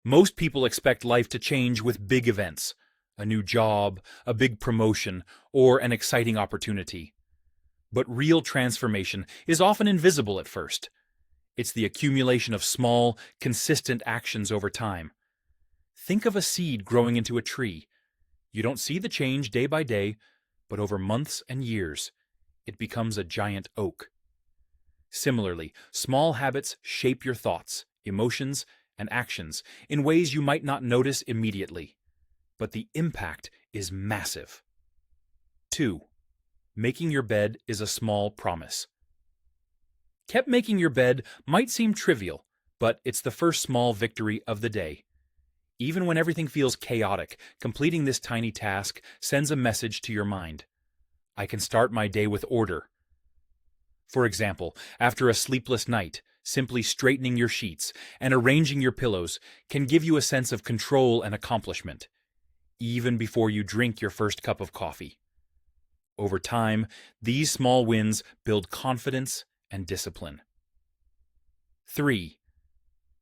Most people expect life to change with big events, a new job, a big promotion, or an exciting opportunity. But real transformation is often invisible at first. It's the accumulation of small, consistent actions over time. Think of a seed growing into a tree. You don't see the change day by day, but over months and years, it becomes a giant oak. Similarly, small habits shape your thoughts, emotions, and actions in ways you might not notice immediately, but the impact is massive. 2. Making your bed is a small promise. Making your bed might seem trivial, but it's the first small victory of the day. Even when everything feels chaotic, completing this tiny task sends a message to your mind. I can start my day with order. For example, after a sleepless night, simply straightening your sheets and arranging your pillows can give you a sense of control and accomplishment, even before you drink your first cup of coffee. Over time, these small wins build confidence and discipline. 3.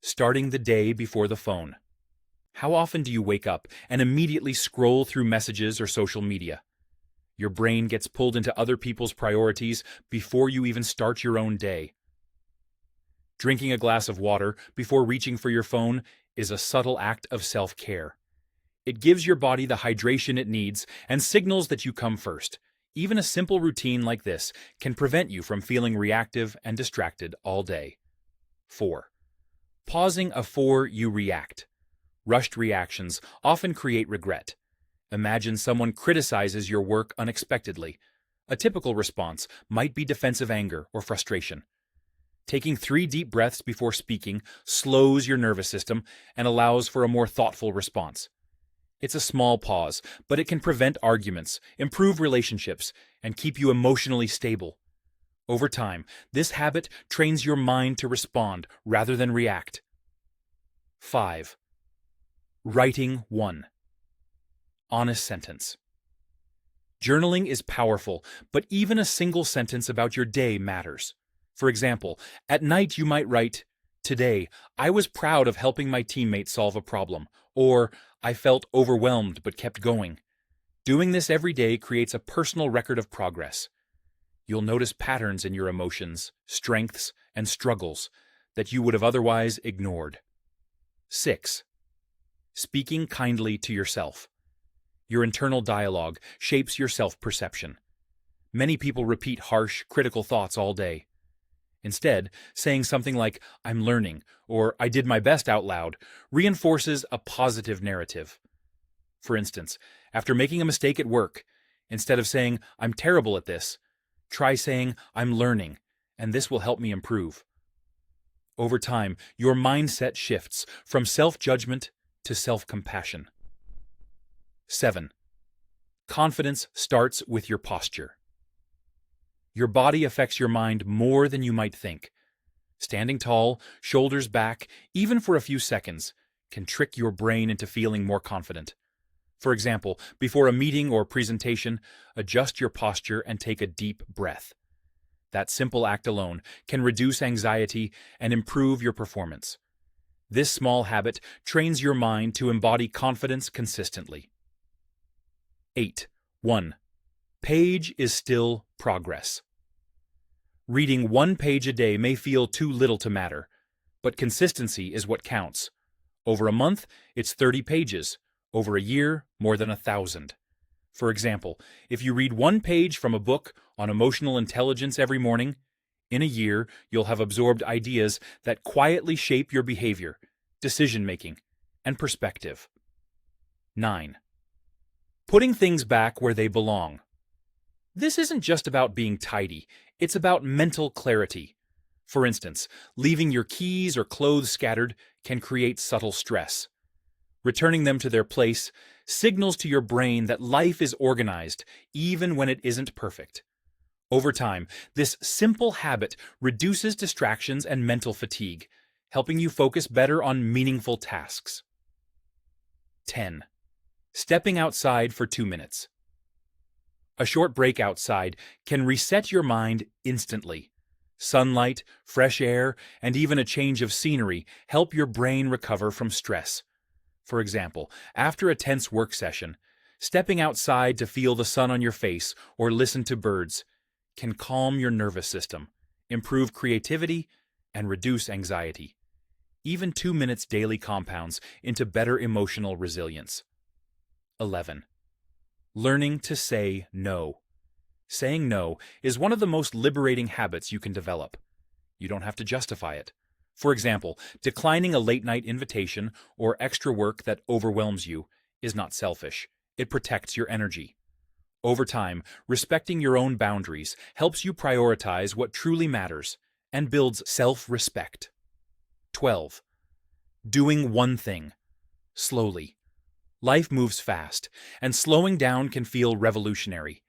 Starting the day before the phone. How often do you wake up and immediately scroll through messages or social media? Your brain gets pulled into other people's priorities before you even start your own day. Drinking a glass of water before reaching for your phone is a subtle act of self-care. It gives your body the hydration it needs and signals that you come first. Even a simple routine like this can prevent you from feeling reactive and distracted all day. 4. Pausing before you react. Rushed reactions often create regret. Imagine someone criticizes your work unexpectedly. A typical response might be defensive anger or frustration. Taking 3 deep breaths before speaking slows your nervous system and allows for a more thoughtful response. It's a small pause, but it can prevent arguments, improve relationships, and keep you emotionally stable. Over time, this habit trains your mind to respond rather than react. 5. Writing 1 honest sentence. Journaling is powerful, but even a single sentence about your day matters. For example, at night you might write, "Today, I was proud of helping my teammate solve a problem," or "I felt overwhelmed but kept going." Doing this every day creates a personal record of progress. You'll notice patterns in your emotions, strengths, and struggles that you would have otherwise ignored. 6. Speaking kindly to yourself. Your internal dialogue shapes your self-perception. Many people repeat harsh, critical thoughts all day. Instead, saying something like, "I'm learning," or "I did my best" out loud reinforces a positive narrative. For instance, after making a mistake at work, instead of saying, "I'm terrible at this," try saying, "I'm learning, and this will help me improve." Over time, your mindset shifts from self-judgment to self-compassion. 7. Confidence starts with your posture. Your body affects your mind more than you might think. Standing tall, shoulders back, even for a few seconds, can trick your brain into feeling more confident. For example, before a meeting or presentation, adjust your posture and take a deep breath. That simple act alone can reduce anxiety and improve your performance. This small habit trains your mind to embody confidence consistently. 8. 1. Page is still progress. Reading 1 page a day may feel too little to matter, but consistency is what counts. Over a month, it's 30 pages. Over a year, more than 1,000. For example, if you read 1 page from a book on emotional intelligence every morning, in a year you'll have absorbed ideas that quietly shape your behavior, decision-making, and perspective. 9. Putting things back where they belong. This isn't just about being tidy, it's about mental clarity. For instance, leaving your keys or clothes scattered can create subtle stress. Returning them to their place signals to your brain that life is organized, even when it isn't perfect. Over time, this simple habit reduces distractions and mental fatigue, helping you focus better on meaningful tasks. 10. Stepping outside for 2 minutes. A short break outside can reset your mind instantly. Sunlight, fresh air, and even a change of scenery help your brain recover from stress, For example, after a tense work session, stepping outside to feel the sun on your face or listen to birds can calm your nervous system, improve creativity, and reduce anxiety. Even 2 minutes daily compounds into better emotional resilience. 11. Learning to say no. Saying no is one of the most liberating habits you can develop. You don't have to justify it. For example, declining a late-night invitation or extra work that overwhelms you is not selfish. It protects your energy. Over time, respecting your own boundaries helps you prioritize what truly matters and builds self-respect. 12. Doing one thing. Slowly. Life moves fast, and slowing down can feel revolutionary.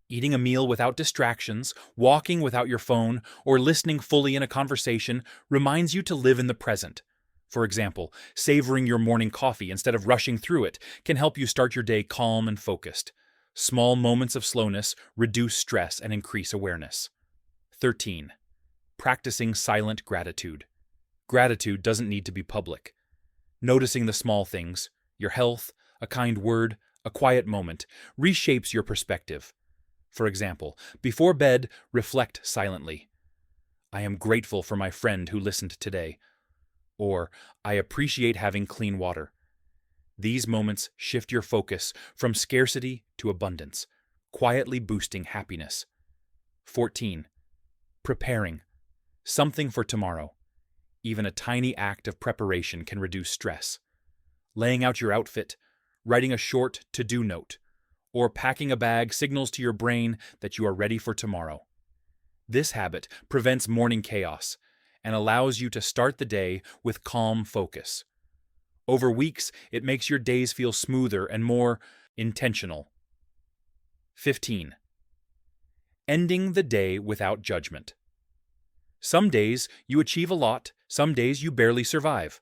Eating a meal without distractions, walking without your phone, or listening fully in a conversation reminds you to live in the present. For example, savoring your morning coffee instead of rushing through it can help you start your day calm and focused. Small moments of slowness reduce stress and increase awareness. 13. Practicing silent gratitude. Gratitude doesn't need to be public. Noticing the small things, your health, a kind word, a quiet moment, reshapes your perspective. For example, before bed, reflect silently. I am grateful for my friend who listened today. Or, I appreciate having clean water. These moments shift your focus from scarcity to abundance, quietly boosting happiness. 14. Preparing. Something for tomorrow. Even a tiny act of preparation can reduce stress. Laying out your outfit, writing a short to-do note, or packing a bag signals to your brain that you are ready for tomorrow. This habit prevents morning chaos and allows you to start the day with calm focus. Over weeks, it makes your days feel smoother and more intentional. 15. Ending the day without judgment. Some days you achieve a lot, some days you barely survive.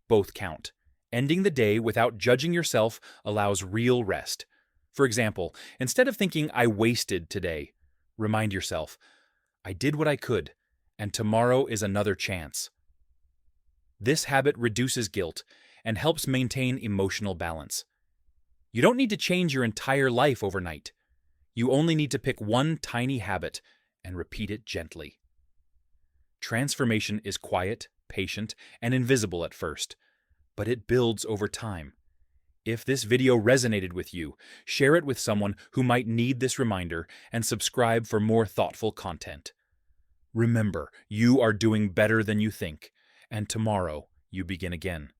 Both count. Ending the day without judging yourself allows real rest. For example, instead of thinking, I wasted today, remind yourself, I did what I could, and tomorrow is another chance. This habit reduces guilt and helps maintain emotional balance. You don't need to change your entire life overnight. You only need to pick one tiny habit and repeat it gently. Transformation is quiet, patient, and invisible at first, but it builds over time. If this video resonated with you, share it with someone who might need this reminder and subscribe for more thoughtful content. Remember, you are doing better than you think, and tomorrow you begin again.